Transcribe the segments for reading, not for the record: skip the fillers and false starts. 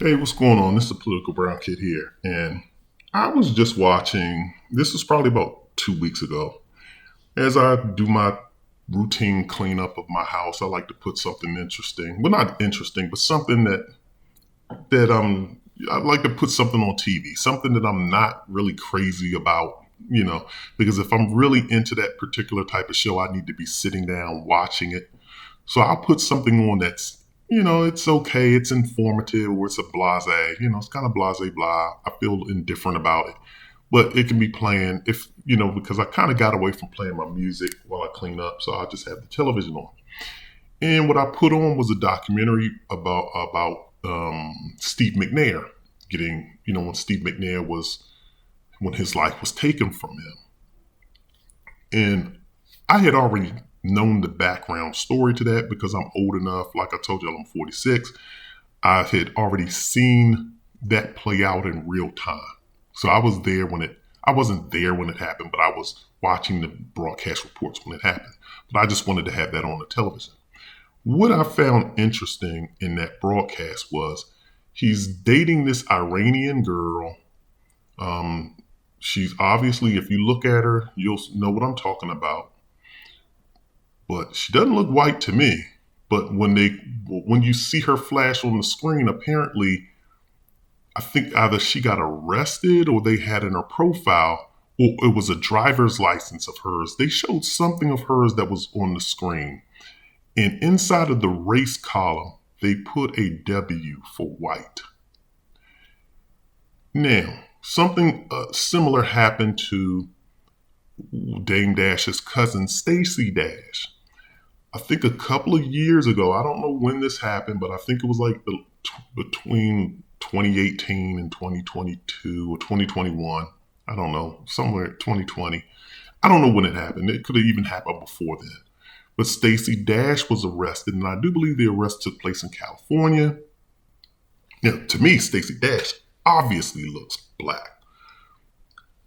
Hey, what's going on? This is the Political Brown Kid here. And I was just watching, this was probably about 2 weeks ago. As I do my routine cleanup of my house, I like to put something interesting. Well, not interesting, but something that I'd like to put something on TV, something that I'm not really crazy about, because if I'm really into that particular type of show, I need to be sitting down watching it. So I'll put something on that's it's okay, it's informative, or it's a blase, it's kind of blase blah. I feel indifferent about it. But it can be playing because I kind of got away from playing my music while I clean up, so I just have the television on. And what I put on was a documentary about Steve McNair getting, when Steve McNair was when his life was taken from him. And I had already known the background story to that because I'm old enough. Like I told you, I'm 46. I had already seen that play out in real time. So I wasn't there when it happened, but I was watching the broadcast reports when it happened. But I just wanted to have that on the television. What I found interesting in that broadcast was he's dating this Iranian girl. Um, she's obviously, if you look at her, you'll know what I'm talking about. But she doesn't look white to me. But when you see her flash on the screen, apparently, I think either she got arrested or they had in her profile, or it was a driver's license of hers. They showed something of hers that was on the screen. And inside of the race column, they put a W for white. Now, something similar happened to Dame Dash's cousin, Stacey Dash. I think a couple of years ago, I don't know when this happened, but I think it was like between 2018 and 2022 or 2021. I don't know, somewhere 2020. I don't know when it happened. It could have even happened before then. But Stacey Dash was arrested, and I do believe the arrest took place in California. To me, Stacey Dash obviously looks black.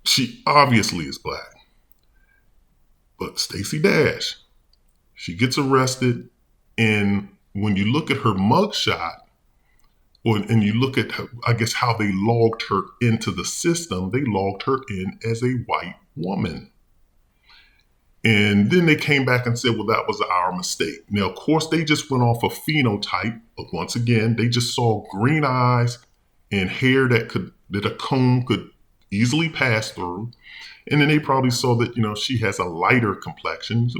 She obviously is black. But Stacey Dash, she gets arrested, and when you look at her mugshot, and you look at her, I guess how they logged her into the system, they logged her in as a white woman. And then they came back and said, well, that was our mistake. Now, of course, they just went off a phenotype, but once again, they just saw green eyes and hair that a comb could easily pass through. And then they probably saw that, she has a lighter complexion. So,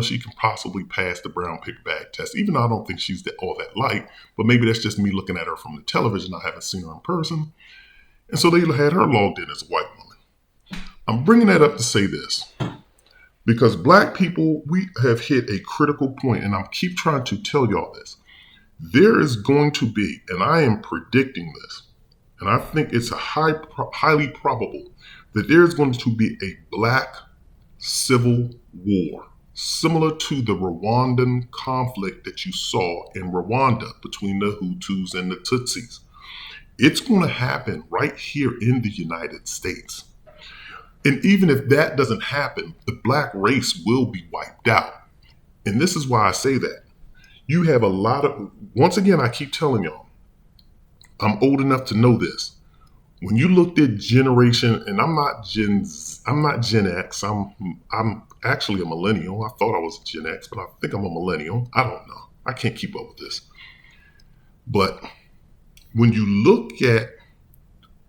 she can possibly pass the brown paper bag test, even though I don't think she's all that light. But maybe that's just me looking at her from the television. I haven't seen her in person. And so they had her logged in as a white woman. I'm bringing that up to say this. Because black people, we have hit a critical point, and I keep trying to tell y'all this. There is going to be, and I am predicting this, and I think it's highly probable that there's going to be a black civil war, similar to the Rwandan conflict that you saw in Rwanda between the Hutus and the Tutsis. It's going to happen right here in the United States. And even if that doesn't happen, the black race will be wiped out. And this is why I say that. You have a lot of, once again, I keep telling y'all, I'm old enough to know this. When you looked at generation, and I'm not Gen X, I'm actually a millennial. I thought I was Gen X, but I think I'm a millennial. I don't know. I can't keep up with this. But when you look at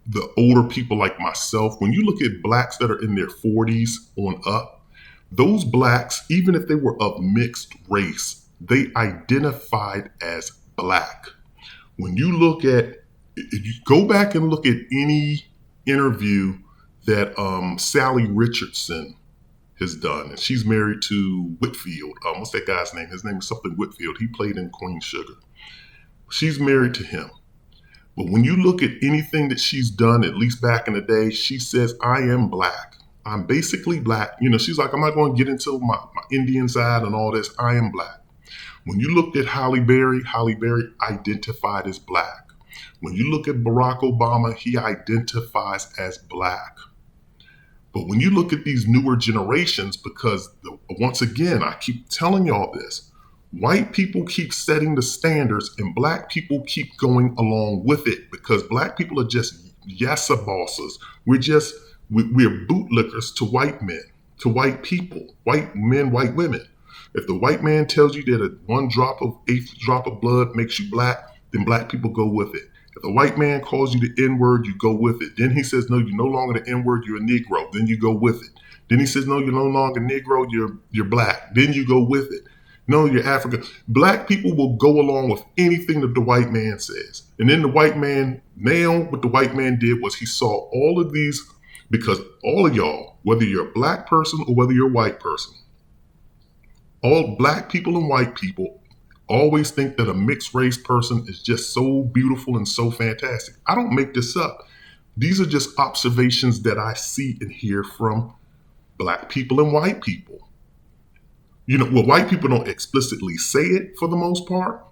the older people like myself, when you look at blacks that are in their 40s on up, those blacks, even if they were of mixed race, they identified as black. When you look at, if you go back and look at any interview that Sally Richardson has done, and she's married to Whitfield. What's that guy's name? His name is something Whitfield. He played in Queen Sugar. She's married to him. But when you look at anything that she's done, at least back in the day, she says, I am black. I'm basically black. She's like, I'm not going to get into my Indian side and all this. I am black. When you looked at Halle Berry identified as black. When you look at Barack Obama, he identifies as black. But when you look at these newer generations, because once again, I keep telling y'all this, White people keep setting the standards and black people keep going along with it because black people are just yassa bosses. We're bootlickers to white men, to white people, white men, white women. If the white man tells you that one drop of eighth drop of blood makes you black, then black people go with it. If the white man calls you the N-word, you go with it. Then he says, no, you're no longer the N-word, you're a Negro. Then you go with it. Then he says, no, you're no longer Negro, you're black. Then you go with it. No, you're African. Black people will go along with anything that the white man says. And then what the white man did was he saw all of these, because all of y'all, whether you're a black person or whether you're a white person, all black people and white people always think that a mixed race person is just so beautiful and so fantastic. I don't make this up. These are just observations that I see and hear from black people and white people. White people don't explicitly say it for the most part,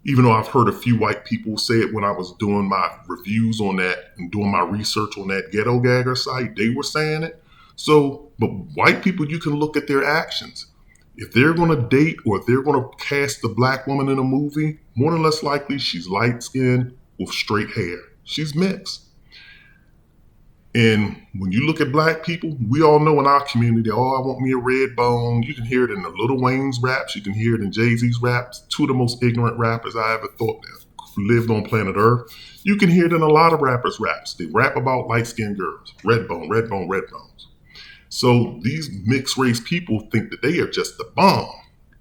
even though I've heard a few white people say it when I was doing my reviews on that and doing my research on that Ghetto Gagger site, they were saying it. But white people, you can look at their actions. If they're going to date or if they're going to cast a black woman in a movie, more than less likely she's light-skinned with straight hair. She's mixed. And when you look at black people, we all know in our community, I want me a red bone. You can hear it in the Lil Wayne's raps. You can hear it in Jay-Z's raps. Two of the most ignorant rappers I ever thought lived on planet Earth. You can hear it in a lot of rappers' raps. They rap about light-skinned girls. Red bone, red bone, red bones. So these mixed race people think that they are just the bomb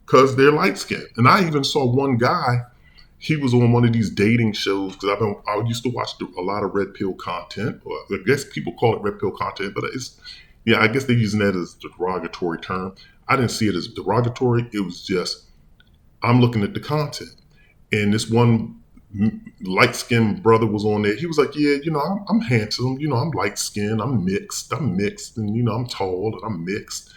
because they're light-skinned. And I even saw one guy, he was on one of these dating shows because I used to watch a lot of red pill content. Or I guess people call it red pill content, but I guess they're using that as a derogatory term. I didn't see it as derogatory. It was just, I'm looking at the content. And this one light-skinned brother was on there. He was like, yeah, I'm handsome. I'm light-skinned. I'm mixed. And, I'm tall and I'm mixed.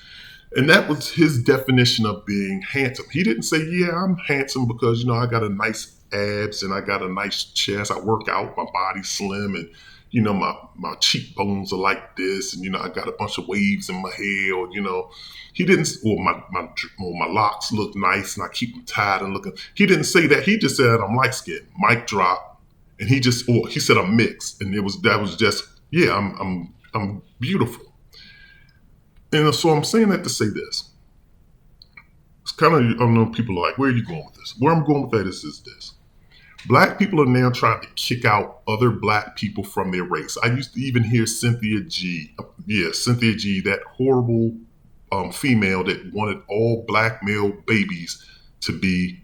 And that was his definition of being handsome. He didn't say, yeah, I'm handsome because, I got a nice abs and I got a nice chest. I work out, my body's slim and, my cheekbones are like this. And, I got a bunch of waves in my hair or, he didn't, or my locks look nice and I keep them tied and looking. He didn't say that. He just said, I'm light-skinned, mic drop. And he said, I'm mixed. And that was just, yeah, I'm beautiful. And so I'm saying that to say this. It's kind of, I don't know, people are like, where are you going with this? Where I'm going with that is this. Black people are now trying to kick out other black people from their race. I used to even hear Cynthia G, that horrible female that wanted all black male babies to be,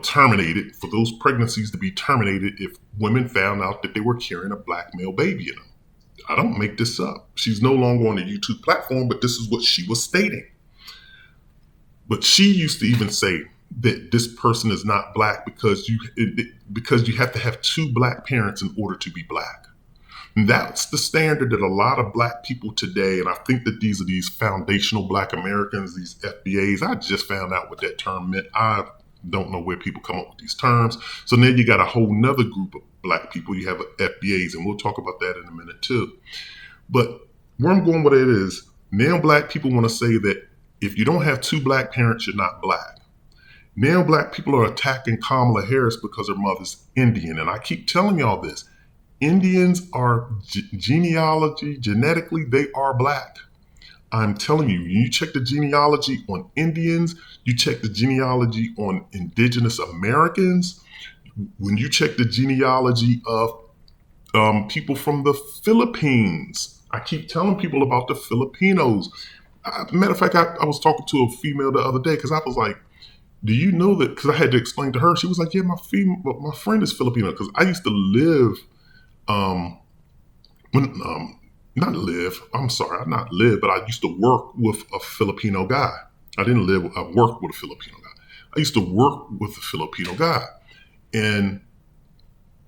terminated, for those pregnancies to be terminated if women found out that they were carrying a black male baby in them. I don't make this up. She's no longer on the YouTube platform, but this is what she was stating. But she used to even say that this person is not black because you have to have two black parents in order to be black. And that's the standard that a lot of black people today, and I think that these are these foundational black Americans, these FBAs. I just found out what that term meant. I don't know where people come up with these terms. So then you got a whole nother group of black people. You have FBAs, and we'll talk about that in a minute too. But where I'm going with it is, now black people want to say that if you don't have two black parents, you're not black. Now black people are attacking Kamala Harris because her mother's Indian. And I keep telling y'all this. Indians are genetically, they are black. I'm telling you, you check the genealogy on Indians, you check the genealogy on indigenous Americans, when you check the genealogy of people from the Philippines. I keep telling people about the Filipinos. Matter of fact, I was talking to a female the other day because I was like, do you know that? Because I had to explain to her. She was like, yeah, my friend is Filipino. Because I used to live, but I used to work with a Filipino guy. I worked with a Filipino guy. I used to work with a Filipino guy. And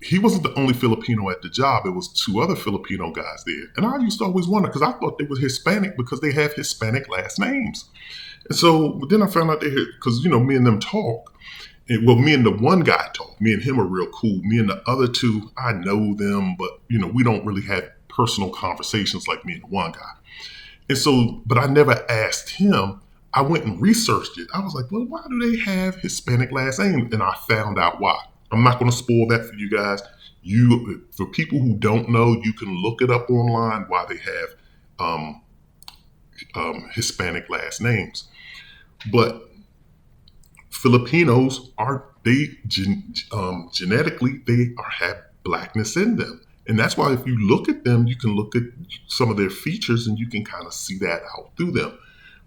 he wasn't the only Filipino at the job. It was two other Filipino guys there. And I used to always wonder, because I thought they were Hispanic because they have Hispanic last names. And so then I found out because, me and them talk. Me and the one guy talk. Me and him are real cool. Me and the other two, I know them, but, we don't really have personal conversations like me and the one guy. And so, but I never asked him. I went and researched it. I was like, well, why do they have Hispanic last names? And I found out why. I'm not going to spoil that for you guys. For people who don't know, you can look it up online why they have um, Hispanic last names. But Filipinos are genetically they have blackness in them, and that's why if you look at them, you can look at some of their features and you can kind of see that out through them.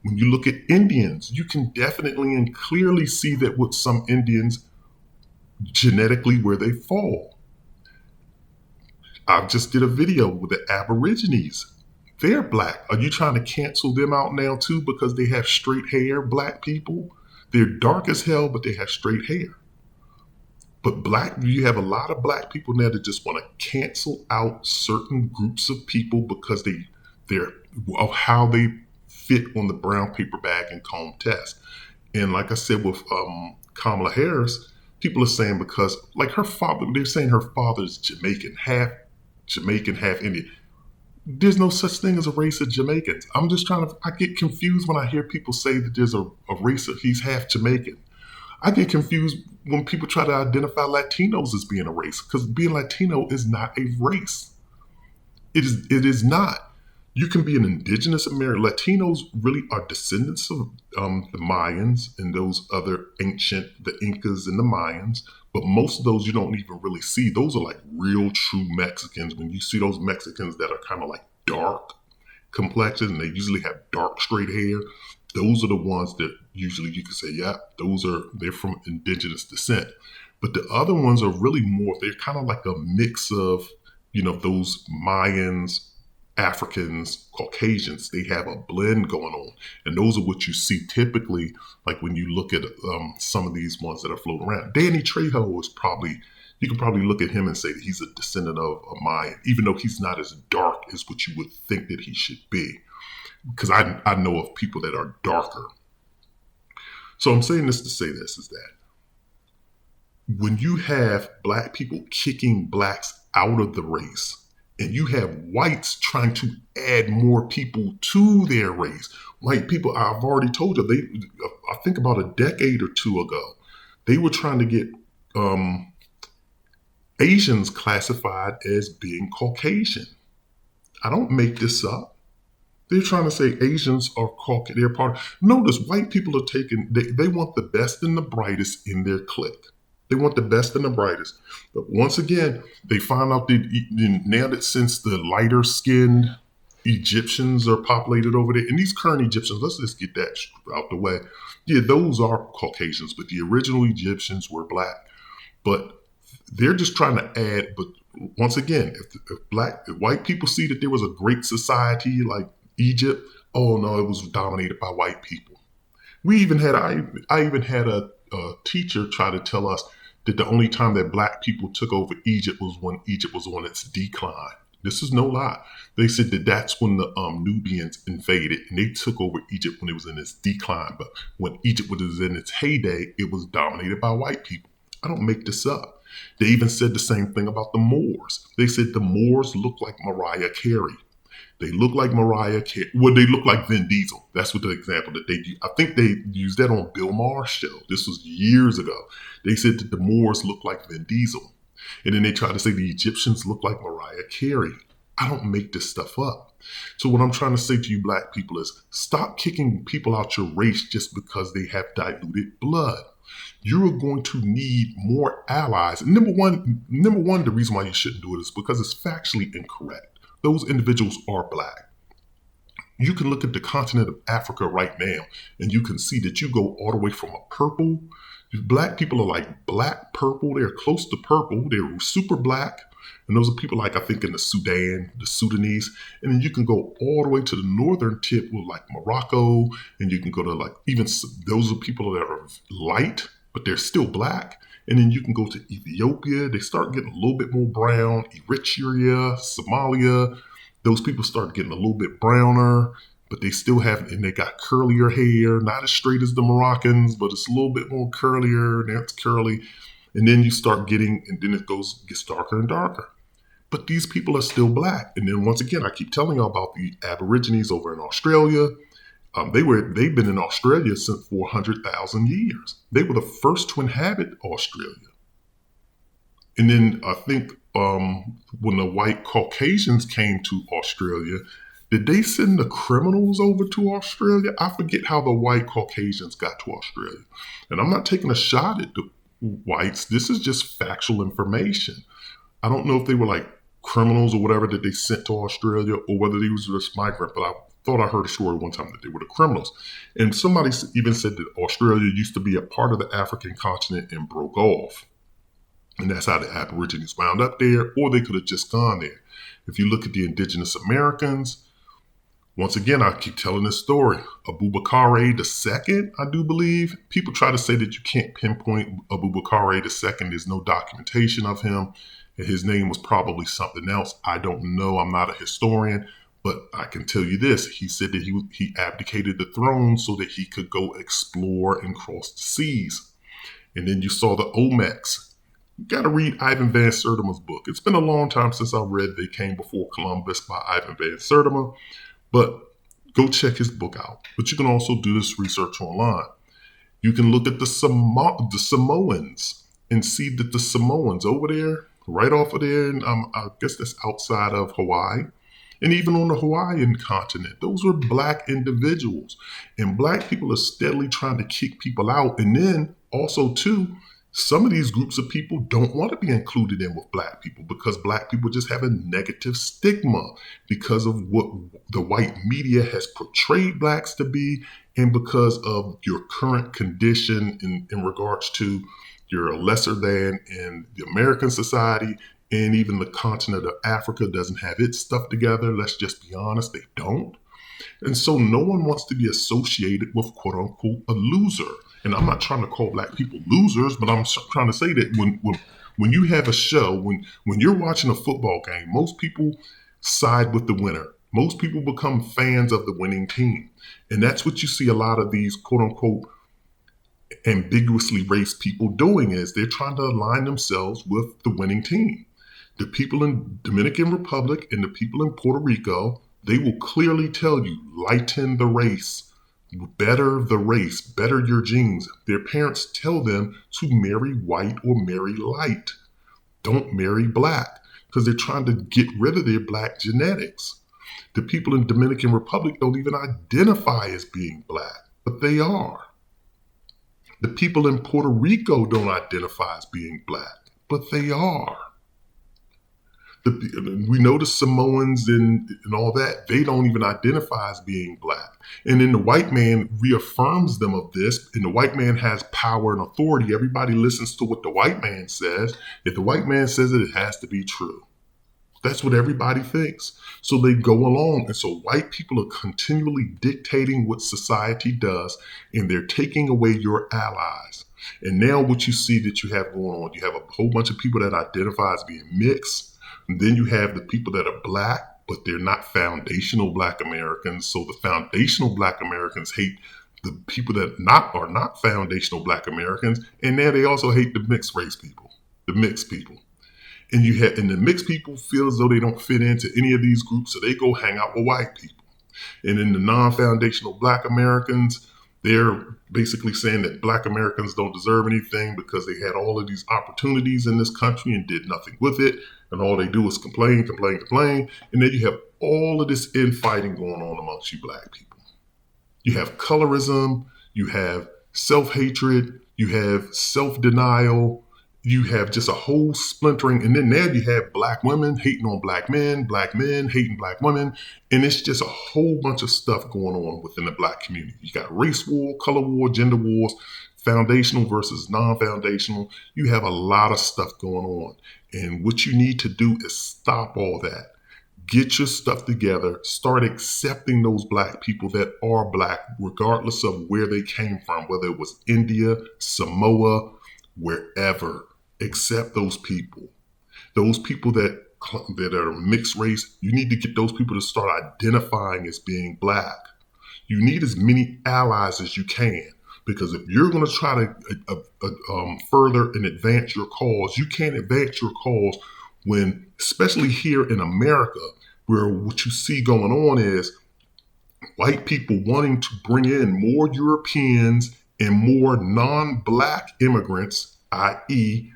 When you look at Indians, you can definitely and clearly see that with some Indians genetically where they fall. I just did a video with the Aborigines. They're black. Are you trying to cancel them out now too because they have straight hair, black people? They're dark as hell, but they have straight hair. But you have a lot of black people now that just want to cancel out certain groups of people because they're of how they fit on the brown paper bag and comb test. And like I said with Kamala Harris, people are saying because like her father, they're saying her father's Jamaican, half Indian. There's no such thing as a race of Jamaicans. I get confused when I hear people say that there's a race of, he's half Jamaican. I get confused when people try to identify Latinos as being a race because being Latino is not a race. It is not. You can be an indigenous American. Latinos really are descendants of the Mayans and those other the Incas and the Mayans. But most of those you don't even really see. Those are like real true Mexicans. When you see those Mexicans that are kind of like dark complexion and they usually have dark straight hair, those are the ones that usually you can say, yeah, they're from indigenous descent. But the other ones are really more, they're kind of like a mix of, those Mayans, Africans, Caucasians. They have a blend going on. And those are what you see typically, like when you look at some of these ones that are floating around. Danny Trejo you can probably look at him and say that he's a descendant of a Mayan, even though he's not as dark as what you would think that he should be. Because I know of people that are darker. So I'm saying this to say this is that when you have black people kicking blacks out of the race, and you have whites trying to add more people to their race. White people, I've already told you, I think about a decade or two ago, they were trying to get Asians classified as being Caucasian. I don't make this up. They're trying to say Asians are Caucasian. They're part of, notice white people are taking, they want the best and the brightest in their clique. They want the best and the brightest. But once again, they find out that now that since the lighter skinned Egyptians are populated over there, and these current Egyptians, let's just get that out the way. Yeah, those are Caucasians, but the original Egyptians were black. But they're just trying to add, but once again, if white people see that there was a great society like Egypt, oh no, it was dominated by white people. I even had a teacher try to tell us that the only time that black people took over Egypt was when Egypt was on its decline. This is no lie. They said that that's when the Nubians invaded and they took over Egypt when it was in its decline. But when Egypt was in its heyday, it was dominated by white people. I don't make this up. They even said the same thing about the Moors. They said the Moors look like Mariah Carey. They look like Mariah Carey. Well, they look like Vin Diesel. That's what the example that they use. I think they used that on Bill Maher's show. This was years ago. They said that the Moors look like Vin Diesel. And then they tried to say the Egyptians look like Mariah Carey. I don't make this stuff up. So what I'm trying to say to you black people is stop kicking people out your race just because they have diluted blood. You are going to need more allies. And number one, the reason why you shouldn't do it is because it's factually incorrect. Those individuals are black. You can look at the continent of Africa right now and you can see that you go all the way from a purple. Black people are like black purple. They're close to purple. They're super black. And those are people like I think in the Sudan, the Sudanese. And then you can go all the way to the northern tip with like Morocco. And you can go to like even those are people that are light, but they're still black. And then you can go to Ethiopia. They start getting a little bit more brown. Eritrea, Somalia. Those people start getting a little bit browner, but they still have, and they got curlier hair, not as straight as the Moroccans, but it's a little bit more curlier. Now it's curly. And then you start getting, and then gets darker and darker. But these people are still black. And then once again, I keep telling y'all about the Aborigines over in Australia. They've been in Australia since 400,000 years. They were the first to inhabit Australia. And then I think when the white Caucasians came to Australia, did they send the criminals over to Australia? I forget how the white Caucasians got to Australia. And I'm not taking a shot at the whites. This is just factual information. I don't know if they were like criminals or whatever that they sent to Australia or whether they was just migrant, but I thought I heard a story one time that they were the criminals. And somebody even said that Australia used to be a part of the African continent and broke off. And that's how the Aborigines wound up there, or they could have just gone there. If you look at the indigenous Americans, once again, I keep telling this story. Abubakar II, I do believe. People try to say that you can't pinpoint Abubakar II. There's no documentation of him. And his name was probably something else. I don't know. I'm not a historian. But I can tell you this. He said that he abdicated the throne so that he could go explore and cross the seas. And then you saw the Olmecs. You got to read Ivan Van Sertima's book. It's been a long time since I read They Came Before Columbus by Ivan Van Sertima. But go check his book out. But you can also do this research online. You can look at the Samoans and see that the Samoans over there, right off of there, and I guess that's outside of Hawaii, and even on the Hawaiian continent, those were black individuals. And black people are steadily trying to kick people out. And then also, too, some of these groups of people don't want to be included in with black people because black people just have a negative stigma because of what the white media has portrayed blacks to be and because of your current condition in regards to you're lesser than in the American society, and even the continent of Africa doesn't have its stuff together. Let's just be honest, they don't. And so no one wants to be associated with quote unquote a loser. And I'm not trying to call black people losers, but I'm trying to say that when you have a show, when you're watching a football game, most people side with the winner. Most people become fans of the winning team. And that's what you see a lot of these quote unquote ambiguously raced people doing is they're trying to align themselves with the winning team. The people in Dominican Republic and the people in Puerto Rico, they will clearly tell you, lighten the race, better the race, better your genes. Their parents tell them to marry white or marry light. Don't marry black because they're trying to get rid of their black genetics. The people in Dominican Republic don't even identify as being black, but they are. The people in Puerto Rico don't identify as being black, but they are. We know the Samoans and all that, they don't even identify as being black. And then the white man reaffirms them of this, and the white man has power and authority. Everybody listens to what the white man says. If the white man says it, it has to be true. That's what everybody thinks. So they go along. And so white people are continually dictating what society does, and they're taking away your allies. And now what you see that you have going on, you have a whole bunch of people that identify as being mixed. And then you have the people that are black, but they're not foundational black Americans. So the foundational black Americans hate the people that are not foundational black Americans. And now they also hate the mixed race people, the mixed people. And the mixed people feel as though they don't fit into any of these groups, so they go hang out with white people. And then the non-foundational black Americans, they're basically saying that black Americans don't deserve anything because they had all of these opportunities in this country and did nothing with it. And all they do is complain, complain, complain. And then you have all of this infighting going on amongst you black people. You have colorism, you have self-hatred, you have self-denial, you have just a whole splintering. And then now you have black women hating on black men hating black women. And it's just a whole bunch of stuff going on within the black community. You got race war, color war, gender wars, foundational versus non-foundational. You have a lot of stuff going on. And what you need to do is stop all that. Get your stuff together. Start accepting those black people that are black, regardless of where they came from, whether it was India, Samoa, wherever. Accept those people. Those people that are mixed race, you need to get those people to start identifying as being black. You need as many allies as you can, because if you're going to try to further and advance your cause, you can't advance your cause when, especially here in America, where what you see going on is White people wanting to bring in more Europeans and more non-black immigrants, i.e.,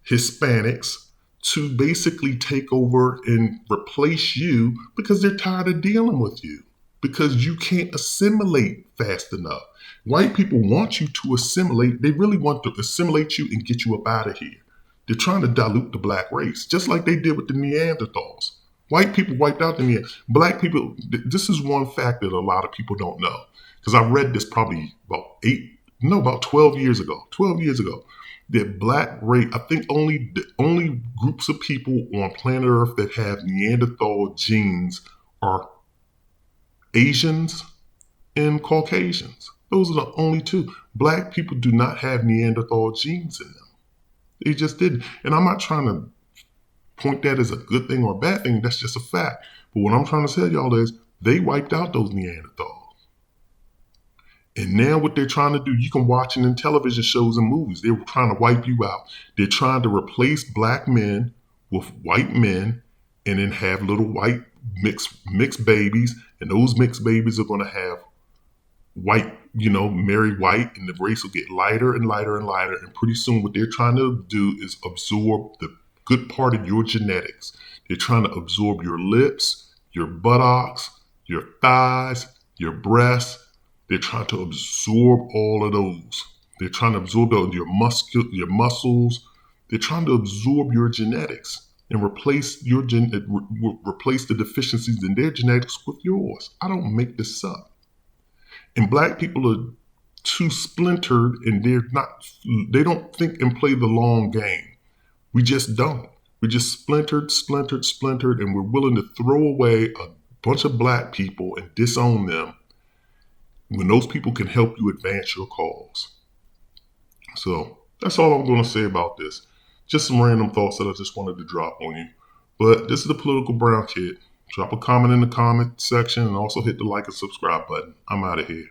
Hispanics, to basically take over and replace you because they're tired of dealing with you, because you can't assimilate fast enough. White people want you to assimilate. They really want to assimilate you and get you up out of here. They're trying to dilute the black race, just like they did with the Neanderthals. White people wiped out the Neanderthals. Black people, this is one fact that a lot of people don't know. Because I read this probably about 12 years ago. 12 years ago. That black race, I think the only groups of people on planet Earth that have Neanderthal genes are Asians and Caucasians. Those are the only two. Black people do not have Neanderthal genes in them. They just didn't. And I'm not trying to point that as a good thing or a bad thing. That's just a fact. But what I'm trying to tell y'all is they wiped out those Neanderthals. And now what they're trying to do, you can watch it in television shows and movies. They're trying to wipe you out. They're trying to replace black men with white men and then have little white mixed babies. And those mixed babies are going to have white, marry white, and the race will get lighter and lighter and lighter. And pretty soon what they're trying to do is absorb the good part of your genetics. They're trying to absorb your lips, your buttocks, your thighs, your breasts. They're trying to absorb all of those. They're trying to absorb your muscles. They're trying to absorb your genetics and replace replace the deficiencies in their genetics with yours. I don't make this up. And black people are too splintered, and they don't think and play the long game. We just don't. We just splintered, and we're willing to throw away a bunch of black people and disown them when those people can help you advance your cause. So that's all I'm going to say about this. Just some random thoughts that I just wanted to drop on you. But this is the Political Brown Kid. Drop a comment in the comment section and also hit the like and subscribe button. I'm out of here.